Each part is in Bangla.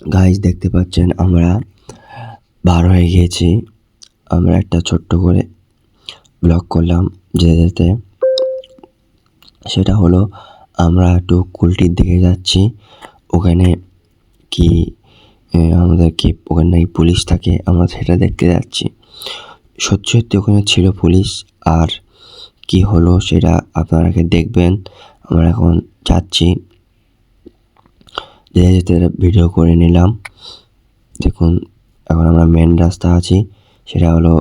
গাইজ দেখতে পাচ্ছেন আমরা বার হয়ে গিয়েছি। আমরা একটা ছোট্ট করে ব্লগ করলাম যেতে যেতে। সেটা হলো আমরা একটু কুলটির দিকে যাচ্ছি। ওখানে কি আমাদেরকে ওখানে নাকি পুলিশ থাকে, আমরা সেটা দেখতে যাচ্ছি। সত্যি সত্যি ওখানে ছিল পুলিশ। আর কি হলো সেটা আপনারা আগে দেখবেন। আমরা এখন যাচ্ছি, যেতে যেতে ভিডিও করে নিলাম। দেখুন এখন আমরা মেন রাস্তা আছি, সেটা হলো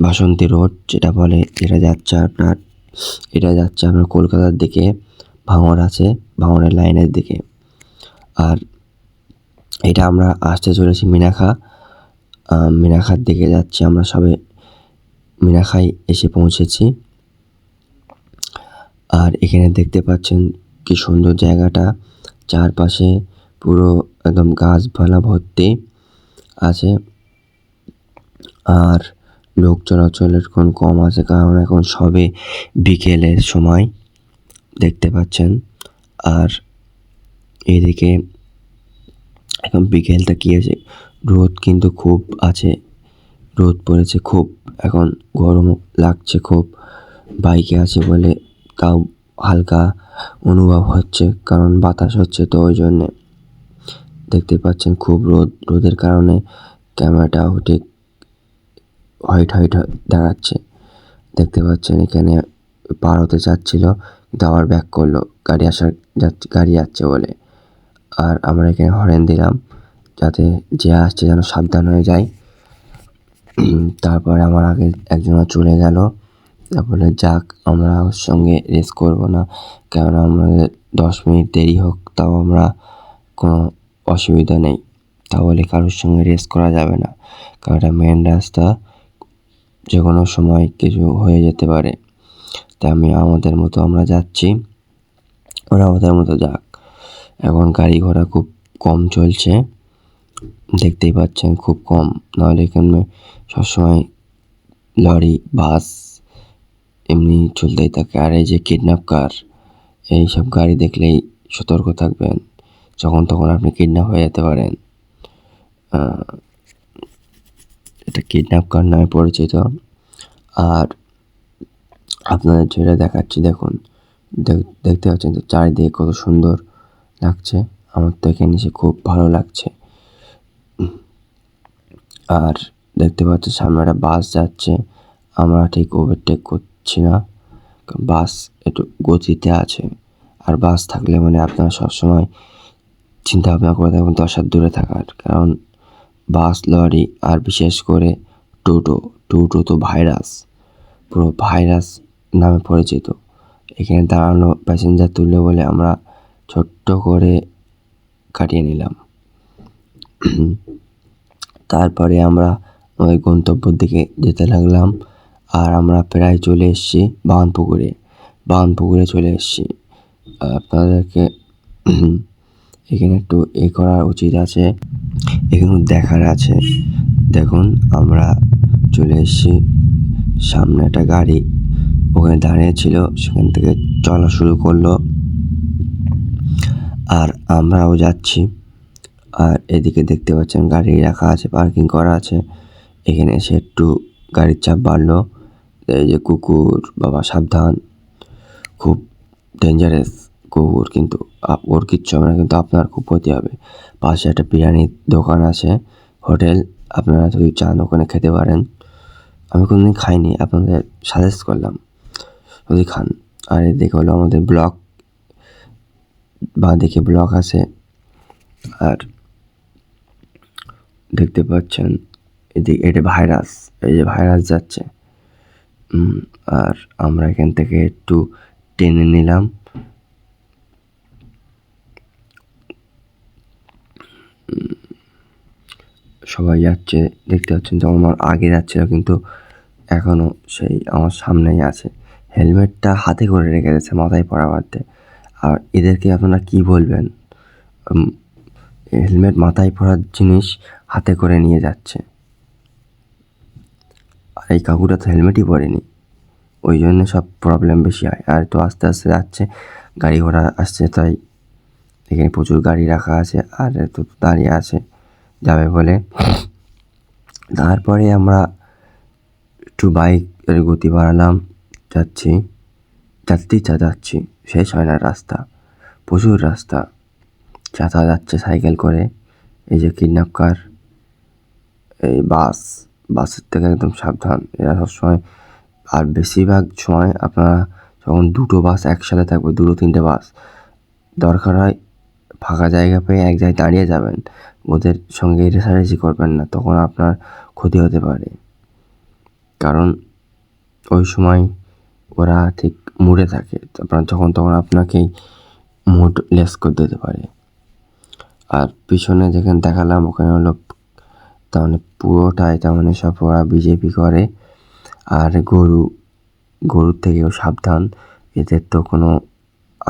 বাসন্তী রোড যেটা বলে। এটা যাচ্ছে আপনার কলকাতার দিকে, ভাঙড় আছে, ভাঙড়ের লাইনের দিকে। আর এটা আমরা আসতে চলেছি মিনাখার দিকে যাচ্ছি। আমরা সবে মিনাখায় এসে পৌঁছেছি। আর এখানে দেখতে পাচ্ছেন কি সুন্দর জায়গাটা, চারপাশে পুরো একদম গাছপালা ভর্তি আছে। আর লোক চলাচল এখন কম আছে, কারণ এখন সবে বিকেলের সময় দেখতে পাচ্ছেন। আর এদিকে এখন বিকেলটা কি আছে, রোদ কিন্তু খুব আছে, রোদ পড়েছে খুব, এখন গরম লাগছে খুব। বাইকে আছে বলে তাও হালকা অনুভব হচ্ছে, কারণ বাতাস হচ্ছে, তো ওই জন্যে দেখতে পাচ্ছেন খুব রোদের কারণে ক্যামেরাটাও ঠিক হোয়াইট দেখাচ্ছে। দেখতে পাচ্ছেন এখানে পার হতে চাচ্ছিল, কিন্তু আবার ব্যাক করলো গাড়ি যাচ্ছে বলে। আর আমরা এখানে হরেন দিলাম যাতে যে আসছে যেন সাবধান হয়ে যায়। তারপরে আমার আগে একজন চলে গেল, তারপরে যাক আমরা ওর সঙ্গে রেস করব না, কেননা আমাদের 10 মিনিট দেরি হোক তাও আমরা কোনো অসুবিধা নেই। তাহলে কারোর সঙ্গে রেস করা যাবে না, কারণ এটা মেন রাস্তা, যে কোনো সময় কিছু হয়ে যেতে পারে। তাই আমাদের মতো আমরা যাচ্ছি, ওরা ওদের মতো যাক। এখন গাড়ি ঘোড়া খুব কম চলছে, দেখতেই পাচ্ছেন খুব কম, নাহলে এখানে সবসময় লরি বাস এমনি চলতেই থাকে। আর এই যে কিডন্যাপ কার, এইসব গাড়ি দেখলেই সতর্ক থাকবেন, যখন তখন আপনি কিডন্যাপ হয়ে যেতে পারেন। এটা কিডন্যাপ কার নামে পরিচিত। আর আপনাদের যেটা দেখাচ্ছি দেখুন, দেখতে পাচ্ছেন তো চারিদিকে কত সুন্দর লাগছে। আমার তো এখানে এসে খুব ভালো লাগছে। আর দেখতে পাচ্ছি সামনে একটা বাস যাচ্ছে, আমরা ঠিক ওভারটেক করছি না, বাস একটু গতিতে আছে। আর বাস থাকলে মানে আপনারা সবসময় চিন্তা ভাবনা করে থাকবেন 10 হাত দূরে থাকার, কারণ বাস লরি আর বিশেষ করে টোটো তো ভাইরাস, পুরো ভাইরাস নামে পরিচিত। এখানে দাঁড়ানো প্যাসেঞ্জার তুললে বলে আমরা ছোট্ট করে কাটিয়ে নিলাম। তারপরে আমরা ওই গন্তব্যের দিকে যেতে লাগলাম। আর আমরা প্রায় চলে এসেছি বাঁধপুকুরে চলে এসেছি। আপনাদেরকে এখানে একটু করা উচিত আছে, এখানে দেখার আছে। দেখুন আমরা চলে এসেছি, সামনে একটা গাড়ি ওখানে দাঁড়িয়েছিল, সেখান থেকে চলা শুরু করলো। আর আমরাও যাচ্ছি। আর এদিকে দেখতে পাচ্ছেন গাড়ি রাখা আছে, পার্কিং করা আছে। এখানে এসে একটু গাড়ির চাপ বাড়লো। এই যে কুকুর বাবা সাবধান, খুব ডেঞ্জারাস কুকুর, কিন্তু ওর কিচ্ছু হবে না, কিন্তু আপনার খুব ক্ষতি হবে। পাশে একটা বিরিয়ানির দোকান আছে, হোটেল, আপনারা যদি চান ওখানে খেতে পারেন। আমি কোনোদিন খাইনি, আপনাদের সাজেস্ট করলাম যদি খান। আর এদিকে হলো আমাদের ব্লক, বাঁদিকে ব্লক আছে। আর দেখতে পাচ্ছেন এদিকে এটা ভাইরাস, এই যে ভাইরাস যাচ্ছে। আর আমরা এখান থেকে একটু টেনে নিলাম। সবাই যাচ্ছে, দেখতে পাচ্ছেন তো আমার আগে যাচ্ছিল, কিন্তু এখনও সেই আমার সামনেই আছে। হেলমেটটা হাতে করে রেখে দিয়েছে মাথায় পরা বাদে। আর এদেরকে আপনারা কি বলবেন, হেলমেট মাথায় পরার জিনিস হাতে করে নিয়ে যাচ্ছে। আর এই কাকুটা তো হেলমেটই পরেনি, ওই জন্য সব প্রবলেম বেশি হয়। আর তো আস্তে আস্তে যাচ্ছে, গাড়ি ঘোড়া আসছে, তাই এখানে প্রচুর গাড়ি রাখা আছে আর এত দাঁড়িয়ে আছে যাবে বলে। তারপরে আমরা একটু বাইকের গতি বাড়ালাম, যাচ্ছি যাচ্ছি, শেষ হয় না রাস্তা, প্রচুর রাস্তা, চাচা যাচ্ছে সাইকেল করে। এই যে কিডন্যাপ কার, এই বাসের থেকে একদম সাবধান, এরা সবসময়। আর বেশিরভাগ সময় আপনারা যখন দুটো বাস একসাথে থাকবে, দুটো তিনটে বাস, দরকার হয় ফাঁকা জায়গা পেয়ে এক জায়গায় দাঁড়িয়ে যাবেন, ওদের সঙ্গে রেষারেষি করবেন না, তখন আপনার ক্ষতি হতে পারে। কারণ ওই সময় ওরা ঠিক মুড়ে থাকে, আপনার তখন আপনাকেই মুড লেস করে দিতে পারে। আর পিছনে যেখানে দেখালাম ওখানে হলো তার মানে পুরোটাই তার মানে সব ওরা বিজেপি করে। আর গরুর থেকেও সাবধান, এদের তো কোনো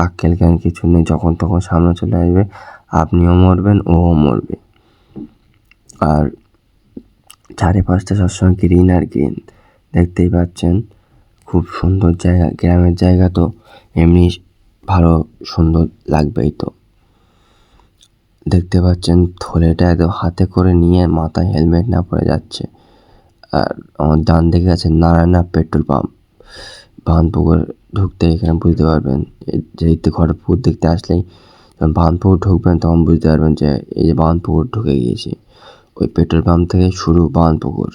আক্কেল জ্ঞান কিছু নেই, যখন তখন সামনে চলে আসবে, আপনিও মরবেন ওও মরবে। আর চারিপাশটা সবসময় গ্রিন আর গ্রিন, দেখতেই পাচ্ছেন, খুব সুন্দর জায়গা, গ্রামের জায়গা তো এমনি ভালো সুন্দর লাগবেই। তো দেখতে পাচ্ছেন থলেটা এত হাতে করে নিয়ে মাথায় হেলমেট না পরে যাচ্ছে। আর আমার ডান দিকে আছে নারায়ণা পেট্রোল পাম্প। বাঁধপুকুর ঢুকতে এখানে বুঝতে পারবেন, যেহেতু খড়গপুর দেখতে আসলেই যখন বাঁধপুকুর ঢুকবেন তখন বুঝতে পারবেন যে এই যে বাঁধপুকুর ঢুকে গিয়েছি। ওই পেট্রোল পাম্প থেকে শুরু বাঁধপুকুর।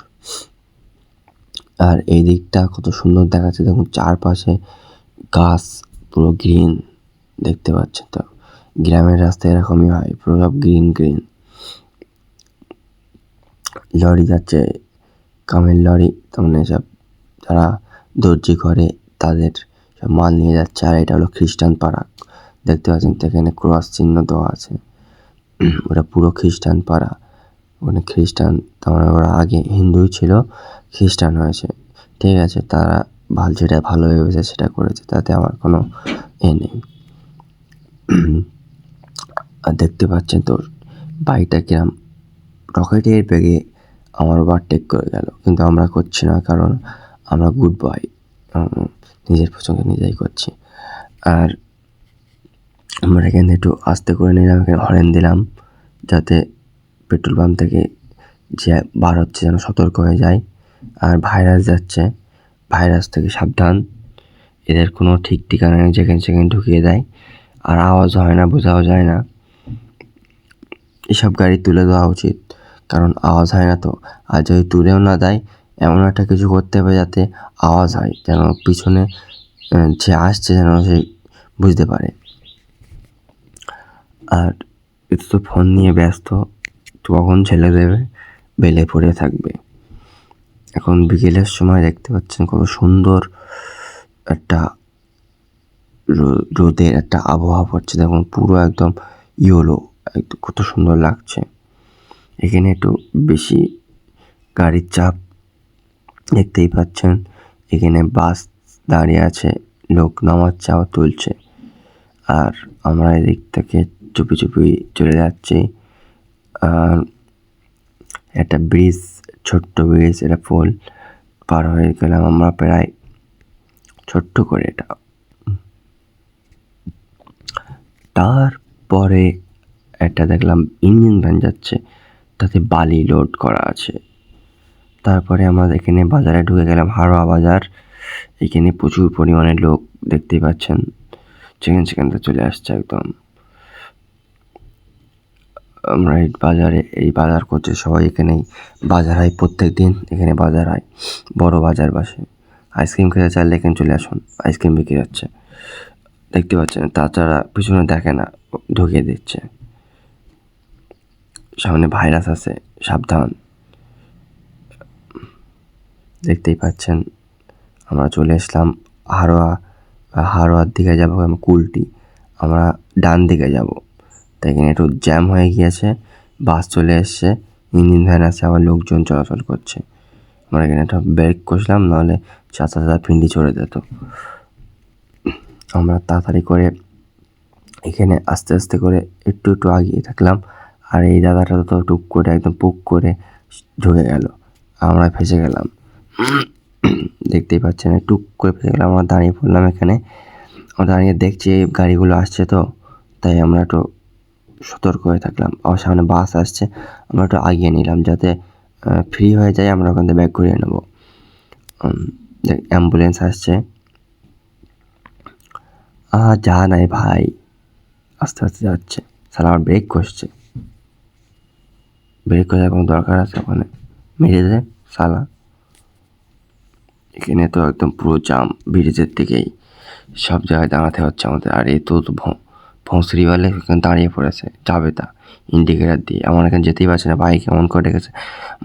আর এই দিকটা কত সুন্দর দেখাচ্ছে, দেখুন চারপাশে গাছ, পুরো গ্রিন, দেখতে পাচ্ছেন তো। গ্রামের রাস্তা এরকমই হয়, পুরো সব গ্রিন গ্রিন। লরি যাচ্ছে, কামের লরি, তার মানে সব যারা দর্জি করে তাদের সব মাল নিয়ে যাচ্ছে। আর এটা হলো খ্রিস্টান পাড়া, দেখতে পাচ্ছেন তো, এখানে ক্রস চিহ্ন দেওয়া আছে। ওটা পুরো খ্রিস্টান পাড়া, ওখানে খ্রিস্টান, তার মানে ওরা আগে হিন্দুই ছিল, খ্রিস্টান হয়েছে, ঠিক আছে, তারা যেটা ভালো ভেবেছে সেটা করেছে, তাতে আমার কোনো নেই। আর দেখতে পাচ্ছেন তো বাইকটা কিরম রকেটের বেগে আমার ওভারটেক করে গেল, কিন্তু আমরা করছি না, কারণ আমরা গুড বয়, নিজের পছন্দ নিজেই করছি। আর আমরা এখানে একটু আস্তে করে নিলাম, এখানে হরেন দিলাম যাতে পেট্রোল পাম্প থেকে যে বার হচ্ছে যেন সতর্ক হয়ে যায়। আর ভাইরাস যাচ্ছে, ভাইরাস থেকে সাবধান, এদের কোনো ঠিক ঠিকানা নেই, যেখানে সেখানে ঢুকিয়ে দেয়, আর আওয়াজ হয় না, বোঝাও যায় না। এসব গাড়ি তুলে দেওয়া উচিত, কারণ আওয়াজ হয় না তো। আর যদি তুলেও না দেয়, এমন একটা কিছু করতে হবে যাতে আওয়াজ হয়, যেন পিছনে যে আসছে যেন সে বুঝতে পারে। আর এটা তো ফোন নিয়ে ব্যস্ত, কখন ছেলে দেবে, বেলে পড়ে থাকবে। এখন বিকেলের সময় দেখতে পাচ্ছেন কত সুন্দর একটা রোদের একটা আবহাওয়া পড়ছে, দেখুন পুরো একদম ইয়েলো, একদম কত সুন্দর লাগছে। এখানে একটু বেশি গাড়ির চাপ, দেখতেই পাচ্ছেন, এখানে বাস দাঁড়িয়ে আছে, লোক নামাচ্ছে আবার তুলছে। আর আমরা এদিক থেকে চুপি চুপি চলে যাচ্ছি। আর একটা ব্রিজ, ছোট্ট ব্রিজ, এটা পোল পার হয়ে গেলাম আমরা প্রায়, ছোট্ট করে এটা। তারপরে একটা দেখলাম ইঞ্জিন ভ্যান যাচ্ছে, তাতে বালি লোড করা আছে। তারপরে আমরা এখানে বাজারে ঢুকে গেলাম, হারোয়া বাজার। এখানে প্রচুর পরিমাণে লোক, দেখতেই পাচ্ছেন, সেখান থেকে চলে আসছে একদম। আমরা এই বাজার করছে সবাই, এখানেই বাজার হয় প্রত্যেক দিন, এখানে বাজার হয়, বড় বাজার বসে। আইসক্রিম খেতে চাইলে এখানে চলে আসুন, আইসক্রিম বিক্রি হচ্ছে, দেখতে পাচ্ছেন। তাছাড়া পিছনে দেখে না, ঢুকিয়ে দিচ্ছে। সামনে ভাইরাস আছে, সাবধান, দেখতেই পাচ্ছেন। আমরা চলে আসলাম হারোয়ার দিকে যাবো, কুলটি, আমরা ডান দিকে যাব, তাই এখানে একটু জ্যাম হয়ে গিয়েছে, বাস চলে এসছে, ইঞ্জিন ভ্যান আছে, আবার লোকজন চলাচল করছে। আমরা এখানে একটা ব্রেক করছিলাম, নাহলে চাচা পিন্ডি চড়ে যেত। আমরা তাড়াতাড়ি করে এখানে আস্তে আস্তে করে একটু আগিয়ে থাকলাম। আর এই দাদাটা তো টুক করে একদম পুক করে ঢুকে গেল, আমরা ফেসে গেলাম, দেখতেই পাচ্ছেন, টুক করে ফেসে গেলাম। আমরা দাঁড়িয়ে পড়লাম এখানে, আমরা দাঁড়িয়ে দেখছি গাড়িগুলো আসছে, তো তাই আমরা একটু সতর্ক হয়ে থাকলাম। আমার সামনে বাস আসছে, আমরা একটু আগিয়ে নিলাম যাতে ফ্রি হয়ে যায়, আমরা ওখান থেকে ব্যাক করিয়ে নেবো। অ্যাম্বুলেন্স আসছে। যা নাই ভাই, আস্তে আস্তে যাচ্ছে। সালা আমার ব্রেক করছে, ব্রেক করার কোনো দরকার আছে? ওখানে মেরে দে সালা। এখানে তো একদম পুরো জাম, ব্রিজের দিকেই সব জায়গায় দাঁড়াতে হচ্ছে আমাদের। আর এ তো ভোঁসরিওয়ালে এখানে দাঁড়িয়ে পড়েছে, যাবে তা ইন্ডিকেটার দিয়ে। আমার এখানে যেতেই পারছে না, বাইক এমন করে রেখেছে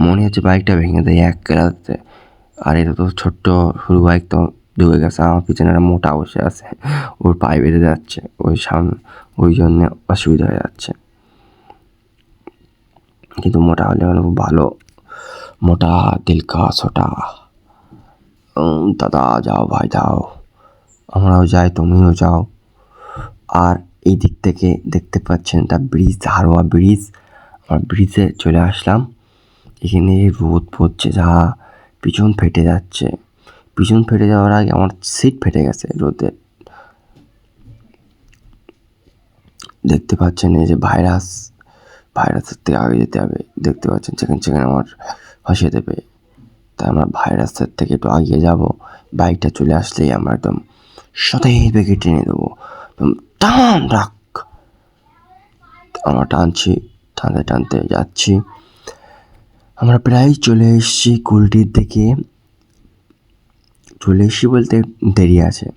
মনে হচ্ছে বাইকটা ভেঙে দেয় এক কেরাতে। আর এটা তো ছোট্ট সরু বাইক, তো ডুবে গেছে। আমার পিছনে একটা মোটা বসে আছে, ওর পায়ে বেঁধে যাচ্ছে, ওই সামনে, ওই জন্যে অসুবিধা হয়ে যাচ্ছে। কিন্তু মোটা হলে খুব ভালো, মোটা দিল কা ছোটা। দাদা যাও ভাই যাও, আমরাও যাই, তুমিও যাও। আর এই দিক থেকে দেখতে পাচ্ছেন একটা ব্রিজ, হারোয়া ব্রিজ। আমার ব্রিজে চলে আসলাম। এখানে রোদ পড়ছে, যা পিছন ফেটে যাচ্ছে। পিছন ফেটে যাওয়ার আগে আমার সিট ফেটে গেছে রোদে। দেখতে পাচ্ছেন এই যে ভাইরাসের থেকে আগে যেতে হবে। দেখতে পাচ্ছেন সেখানে আমার ফাঁসিয়ে দেবে, তাই আমরা ভাইরাসের থেকে একটু আগিয়ে যাব। বাইকটা চলে আসলেই আমরা একদম সতেজ বেগে টেনে দেবো, একদম টান রাখ। আমরা টানছি, টানতে টানতে যাচ্ছি। আমরা প্রায় চলে এসেছি কুলটির দিকে। চলে এসেছি বলতে দেরি আছে।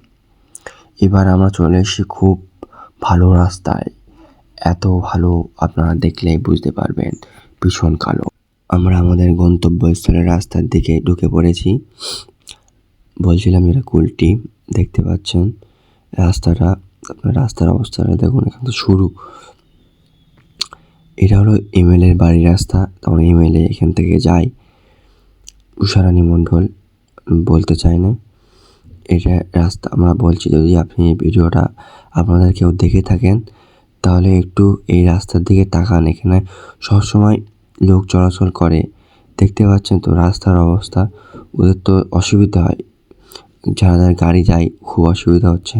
এবার আমরা চলে এসেছি খুব ভালো রাস্তায়, এত ভালো আপনারা দেখলেই বুঝতে পারবেন, ভীষণ কালো। আমরা আমাদের গন্তব্যস্থলের রাস্তার দিকে ঢুকে পড়েছি। বলছিলাম যেটা কুলটি, দেখতে পাচ্ছেন রাস্তাটা, আপনার রাস্তার অবস্থাটা দেখুন। এখান থেকে শুরু, এটা হলো এমএলএর বাড়ির রাস্তা। তখন এমএলএ এখান থেকে যায়, উষারানী মণ্ডল, বলতে চাই না এটা রাস্তা। আমরা বলছি, যদি আপনি এই ভিডিওটা আপনাদের কেউ দেখে থাকেন তাহলে একটু এই রাস্তার দিকে তাকান। এখানে সবসময় লোক চলাচল করে, দেখতে পাচ্ছেন তো রাস্তার অবস্থা। ওদের তো অসুবিধা হয়, যারা গাড়ি যায় খুব অসুবিধা হচ্ছে।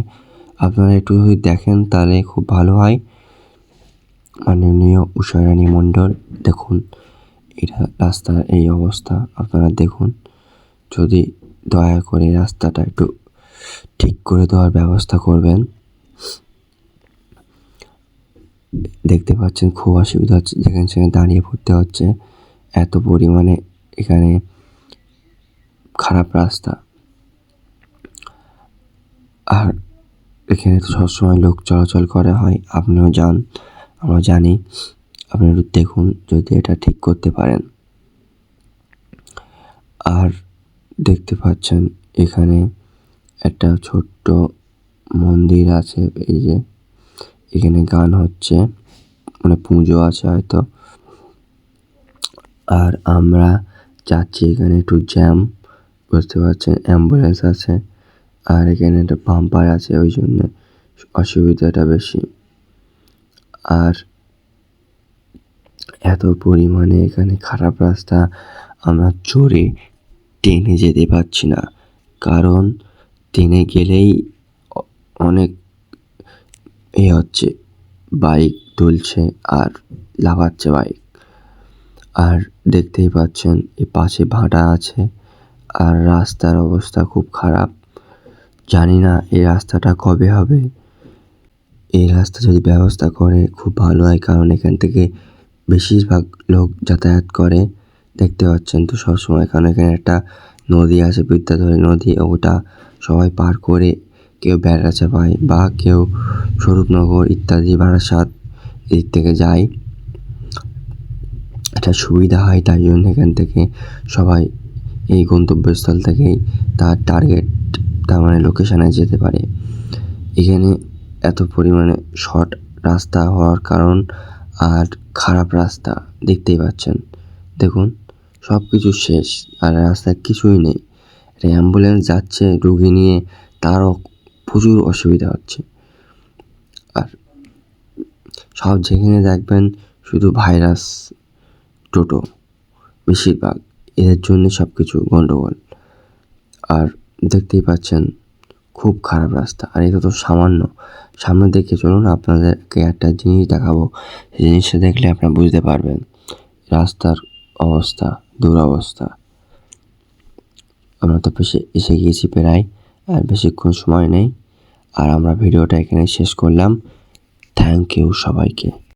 আপনারা একটু যদি দেখেন তাহলে খুব ভালো হয়। মাননীয় উষারানী মণ্ডল, দেখুন এটা রাস্তার এই অবস্থা, আপনারা দেখুন। যদি দয়া করে রাস্তাটা একটু ঠিক করে দেওয়ার ব্যবস্থা করবেন। দেখতে পাচ্ছেন খুব অসুবিধা হচ্ছে, যেখানে সেখানে দাঁড়িয়ে পড়তে হচ্ছে, এত পরিমাণে এখানে খারাপ রাস্তা। আর এখানে তো সবসময় লোক চলাচল করা হয়, আপনিও যান, আমরা জানি। আপনি একটু দেখুন যদি এটা ঠিক করতে পারেন। আর দেখতে পাচ্ছেন এখানে একটা ছোট্ট মন্দির আছে, এই যে এখানে গান হচ্ছে, মানে পুজো আছে হয়তো। আর আমরা যাচ্ছি, এখানে একটু জ্যাম, বুঝতে পারছেন, অ্যাম্বুলেন্স আছে। আর এখানে একটা বাম্পার আছে, ওই জন্য অসুবিধাটা বেশি। আর এত পরিমাণে এখানে খারাপ রাস্তা, আমরা জোরে টেনে যেতে পারছি না, কারণ টেনে গেলেই অনেক হচ্ছে, বাইক দুলছে আর লাফাচ্ছে বাইক। আর দেখতেই পাচ্ছেন এ পাশে ভাটা আছে, আর রাস্তার অবস্থা খুব খারাপ। জানি না এই রাস্তাটা কবে হবে। এই রাস্তা যদি ব্যবস্থা করে খুব ভালো হয়, কারণ এখান থেকে বেশিরভাগ লোক যাতায়াত করে। দেখতে পাচ্ছেন তো সবসময়, কারণ এখানে একটা নদী আছে, বিদ্যাধরী নদী, ওটা সবাই পার করে কেউ বেড়াচাপায় বা কেউ স্বরূপনগর ইত্যাদি বারাসাত এদিক থেকে যায়। এটা সুবিধা হয়, তাই জন্য এখান থেকে সবাই এই গন্তব্যস্থল থেকেই তার টার্গেট, তার মানে লোকেশানে যেতে পারে। এখানে এত পরিমাণে শর্ট রাস্তা হওয়ার কারণ, আর খারাপ রাস্তা দেখতেই পাচ্ছেন, দেখুন সব কিছু শেষ, আর রাস্তায় কিছুই নেই। একটা অ্যাম্বুলেন্স যাচ্ছে রুগী নিয়ে, তারও প্রচুর অসুবিধা হচ্ছে। আর সব যেখানে দেখবেন শুধু ভাইরাস, টোটো, বেশিরভাগ এদের জন্য সব কিছু গণ্ডগোল। আর দেখতেই পাচ্ছেন খুব খারাপ রাস্তা। আর এটা তো সামান্য, সামনে দেখে চলুন, আপনাদেরকে একটা জিনিস দেখাবো, সেই জিনিসটা দেখলে আপনারা বুঝতে পারবেন রাস্তার অবস্থা, দুরবস্থা। আমরা তো এসে গিয়েছি প্রায়, আর বেশিক্ষণ সময় নেই। আর আমরা ভিডিওটা এখানে শেষ করলাম। থ্যাংক ইউ সবাইকে।